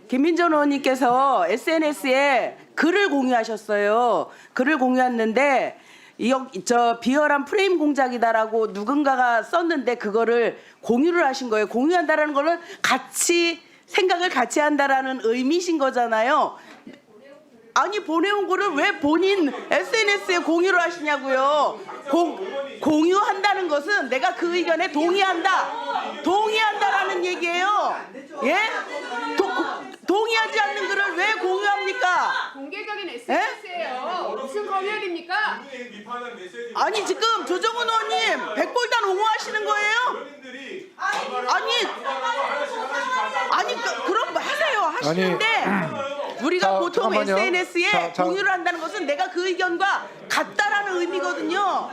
김민전 의원님께서 SNS에 글을 공유하셨어요. 글을 공유했는데 저 비열한 프레임 공작이다라고 누군가가 썼는데 그거를 공유를 하신 거예요. 공유한다라는 거는 같이 생각을 같이 한다라는 의미신 거잖아요. 아니 보내온 거를 왜 본인 SNS에 공유를 하시냐고요. 공유한다는 것은 내가 그 의견에 동의한다라는 얘기예요. 예? 동의하지 않는 글을 왜 공유합니까? 공개적인 SNS예요. 무슨 검열입니까? 아니 지금 조정훈 의원님 백골단 옹호하시는 거예요? 아니 그럼 하세요. 하시는데 우리가 보통 잠깐만요. SNS에 공유를 한다는 것은 내가 그 의견과 같다라는 의미거든요.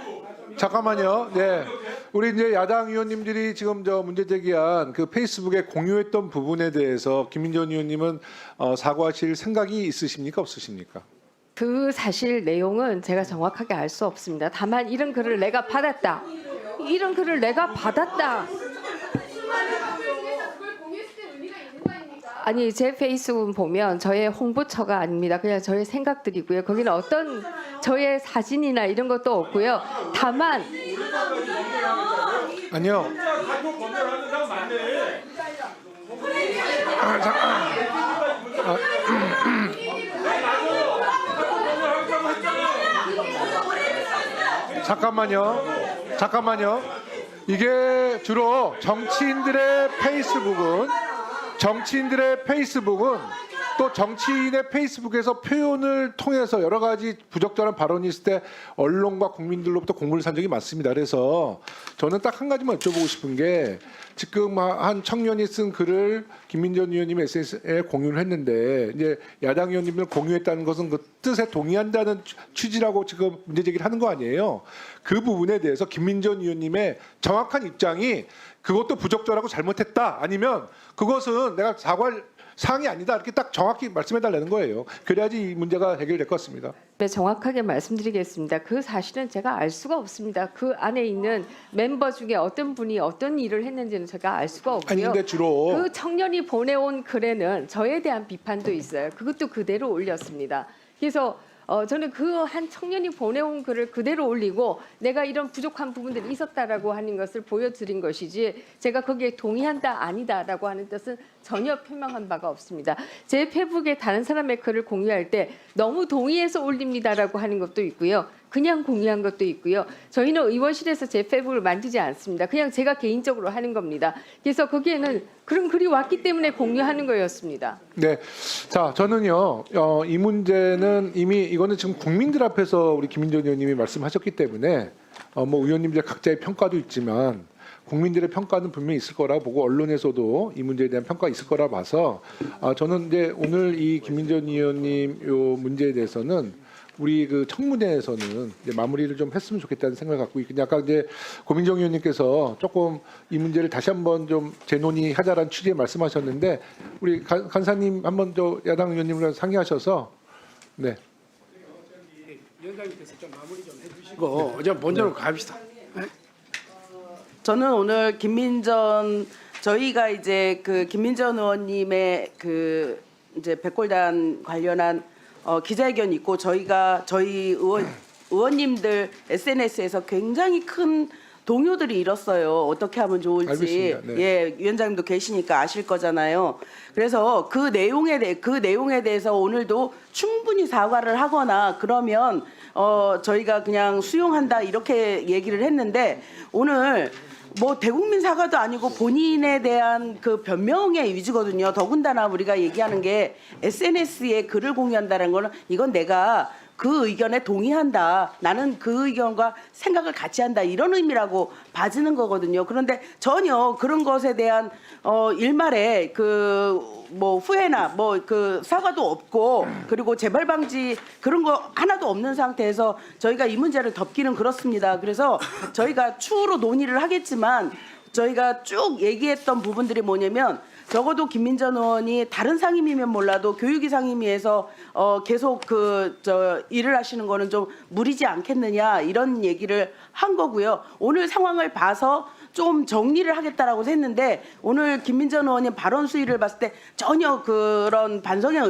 잠깐만요. 네, 우리 이제 야당 의원님들이 지금 저 문제 제기한 그 페이스북에 공유했던 부분에 대해서 김민전 의원님은 사과하실 생각이 있으십니까, 없으십니까? 그 사실 내용은 제가 정확하게 알 수 없습니다. 다만 이런 글을 내가 받았다. 이런 글을 내가 받았다. 아니 제 페이스북 보면 저의 홍보처가 아닙니다. 그냥 저의 생각들이고요. 거기는 어떤 저의 사진이나 이런 것도 없고요. 다만 아니요. 잠깐만요. 이게 주로 정치인들의 페이스북은 또 정치인의 페이스북에서 표현을 통해서 여러 가지 부적절한 발언이 있을 때 언론과 국민들로부터 공문을 산 적이 많습니다. 그래서 저는 딱 한 가지만 여쭤보고 싶은 게 지금 한 청년이 쓴 글을 김민전 의원님이 SNS에 공유를 했는데 이제 야당 의원님을 공유했다는 것은 그 뜻에 동의한다는 취지라고 지금 문제 제기를 하는 거 아니에요. 그 부분에 대해서 김민전 의원님의 정확한 입장이 그것도 부적절하고 잘못했다 아니면 그것은 내가 사과할 사항이 아니다 이렇게 딱 정확히 말씀해달라는 거예요. 그래야지 이 문제가 해결될 것 같습니다. 네, 정확하게 말씀드리겠습니다. 그 사실은 제가 알 수가 없습니다. 그 안에 있는 멤버 중에 어떤 분이 어떤 일을 했는지는 제가 알 수가 없고요. 아니 근데 주로 그 청년이 보내온 글에는 저에 대한 비판도 있어요. 그것도 그대로 올렸습니다. 그래서 저는 그 한 청년이 보내온 글을 그대로 올리고 내가 이런 부족한 부분들이 있었다라고 하는 것을 보여드린 것이지 제가 거기에 동의한다 아니다라고 하는 뜻은 전혀 표명한 바가 없습니다. 제 페이북에 다른 사람의 글을 공유할 때 너무 동의해서 올립니다라고 하는 것도 있고요. 그냥 공유한 것도 있고요. 저희는 의원실에서 제 페이북을 만지지 않습니다. 그냥 제가 개인적으로 하는 겁니다. 그래서 거기에는 그런 글이 왔기 때문에 공유하는 거였습니다. 네, 자 저는요 이 문제는 이미 이거는 지금 국민들 앞에서 우리 김민전 의원님이 말씀하셨기 때문에 뭐 의원님들 각자의 평가도 있지만 국민들의 평가는 분명히 있을 거라 보고 언론에서도 이 문제에 대한 평가가 있을 거라 봐서 저는 이제 오늘 이 김민전 의원님 요 문제에 대해서는 우리 그 청문회에서는 이제 마무리를 좀 했으면 좋겠다는 생각을 갖고 있거든요. 아까 이제 고민정 의원님께서 조금 이 문제를 다시 한번 좀 재논의하자라는 취지의 말씀하셨는데 우리 간사님 한번 저 야당 의원님과 상의하셔서 네. 위원장님께서 좀 마무리 좀 해주시고 좀 본전으로 갑시다. 네? 저는 오늘 저희가 이제 그 김민전 의원님의 그 이제 백골단 관련한 기자회견 있고 저희 의원님들 SNS에서 굉장히 큰 동요들이 일었어요. 어떻게 하면 좋을지. 알겠습니다. 네. 예, 위원장님도 계시니까 아실 거잖아요. 그래서 그 내용에 대해서 오늘도 충분히 사과를 하거나 그러면 저희가 그냥 수용한다 이렇게 얘기를 했는데 오늘 뭐 대국민 사과도 아니고 본인에 대한 그 변명의 위주거든요. 더군다나 우리가 얘기하는 게 SNS에 글을 공유한다는 거는 이건 내가 그 의견에 동의한다. 나는 그 의견과 생각을 같이 한다. 이런 의미라고 봐지는 거거든요. 그런데 전혀 그런 것에 대한 일말의 그 뭐 후회나 뭐 그 사과도 없고 그리고 재발 방지 그런 거 하나도 없는 상태에서 저희가 이 문제를 덮기는 그렇습니다. 그래서 저희가 추후로 논의를 하겠지만 저희가 쭉 얘기했던 부분들이 뭐냐면 적어도 김민전 의원이 다른 상임위면 몰라도 교육위 상임위에서 계속 일을 하시는 거는 좀 무리지 않겠느냐 이런 얘기를 한 거고요. 오늘 상황을 봐서 좀 정리를 하겠다라고 했는데 오늘 김민전 의원님 발언 수위를 봤을 때 전혀 그런 반성의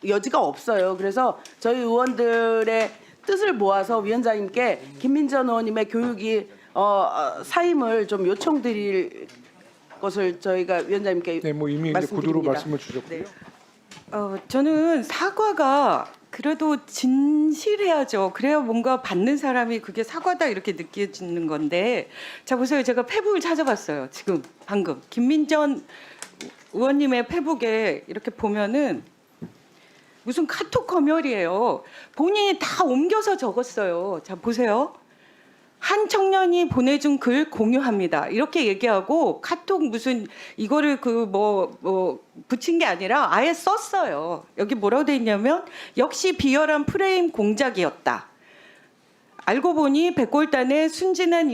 여지가 없어요. 그래서 저희 의원들의 뜻을 모아서 위원장님께 김민전 의원님의 교육이 사임을 좀 요청드릴 것을 저희가 위원장님께 네, 뭐 이미 이제 말씀드립니다. 구두로 말씀을 주셨고요. 네. 저는 사과가 그래도 진실해야죠. 그래야 뭔가 받는 사람이 그게 사과다 이렇게 느껴지는 건데, 자 보세요. 제가 페북을 찾아봤어요. 지금 방금 김민전 의원님의 페북에 이렇게 보면은 무슨 카톡 검열이에요. 본인이 다 옮겨서 적었어요. 자 보세요. 한 청년이 보내준 글 공유합니다. 이렇게 얘기하고 카톡 무슨 이거를 붙인 게 아니라 아예 썼어요. 여기 뭐라고 돼 있냐면 역시 비열한 프레임 공작이었다. 알고 보니 백골단에 순진한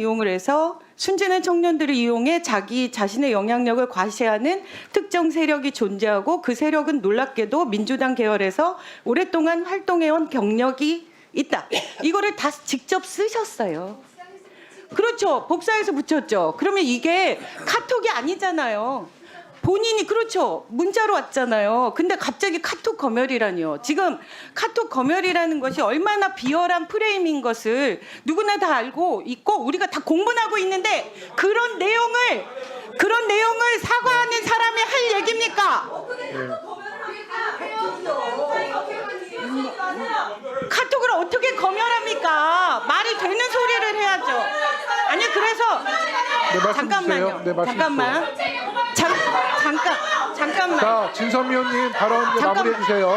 청년들을 이용해 자신의 영향력을 과시하는 특정 세력이 존재하고 그 세력은 놀랍게도 민주당 계열에서 오랫동안 활동해온 경력이 있다. 이거를 다 직접 쓰셨어요. 그렇죠. 복사해서 붙였죠. 그러면 이게 카톡이 아니잖아요. 본인이 그렇죠. 문자로 왔잖아요. 근데 갑자기 카톡 검열이라니요. 지금 카톡 검열이라는 것이 얼마나 비열한 프레임인 것을 누구나 다 알고 있고 우리가 다 공분하고 있는데 그런 내용을 사과하는 사람이 할 얘기입니까? 카톡을 어떻게 검열합니까? 말이 되는 소리를 해야죠. 아니 그래서 네, 말씀 잠깐만요. 주세요. 네, 말씀 잠깐만. 자, 진선 위원님 발언 이제 잠깐만. 마무리해 주세요.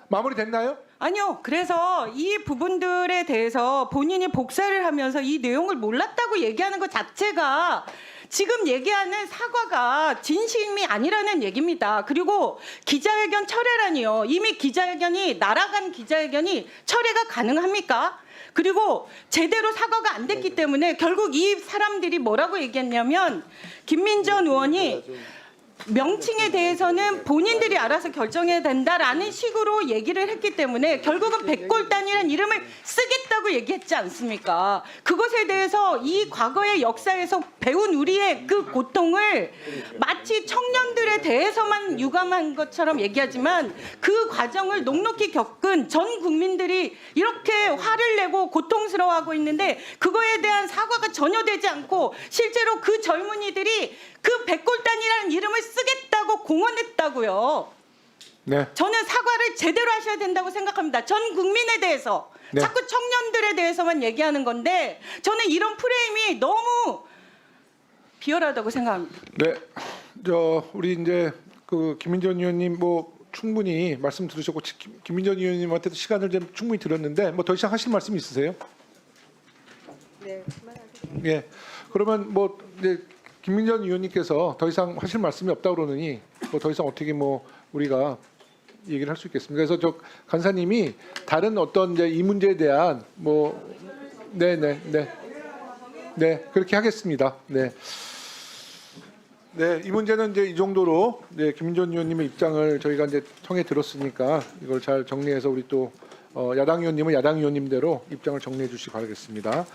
마무리 됐나요? 아니요. 그래서 이 부분들에 대해서 본인이 복사를 하면서 이 내용을 몰랐다고 얘기하는 것 자체가 지금 얘기하는 사과가 진심이 아니라는 얘기입니다. 그리고 기자회견 철회라니요. 이미 날아간 기자회견이 철회가 가능합니까? 그리고 제대로 사과가 안 됐기 때문에 결국 이 사람들이 뭐라고 얘기했냐면 김민전 의원이 명칭에 대해서는 본인들이 알아서 결정해야 된다라는 식으로 얘기를 했기 때문에 결국은 백골단이라는 이름을 쓰겠다고 얘기했지 않습니까? 그것에 대해서 이 과거의 역사에서 배운 우리의 그 고통을 마치 청년들에 대해서만 유감한 것처럼 얘기하지만 그 과정을 녹록히 겪은 전 국민들이 이렇게 화를 내고 고통스러워하고 있는데 그거에 대한 사과가 전혀 되지 않고 실제로 그 젊은이들이 그 백골단이라는 이름을 쓰겠다고 공언했다고요. 네. 저는 사과를 제대로 하셔야 된다고 생각합니다. 전 국민에 대해서 네. 자꾸 청년들에 대해서만 얘기하는 건데 저는 이런 프레임이 너무 비열하다고 생각합니다. 네. 우리 이제 그 김민전 의원님 뭐 충분히 말씀 들으셨고 김민전 의원님한테도 시간을 좀 충분히 드렸는데 뭐 더 이상 하실 말씀 있으세요? 네. 예. 그러면 뭐 이제 김민전 의원님께서 더 이상 하실 말씀이 없다 그러느니 뭐 더 이상 어떻게 뭐 우리가 얘기를 할 수 있겠습니까? 그래서 저 간사님이 다른 어떤 이제 이 문제에 대한 뭐 네 그렇게 하겠습니다. 네. 네, 이 문제는 이제 이 정도로 네, 김민전 의원님의 입장을 저희가 이제 청해 들었으니까 이걸 잘 정리해서 우리 또 야당 의원님은 야당 의원님대로 입장을 정리해 주시기 바라겠습니다.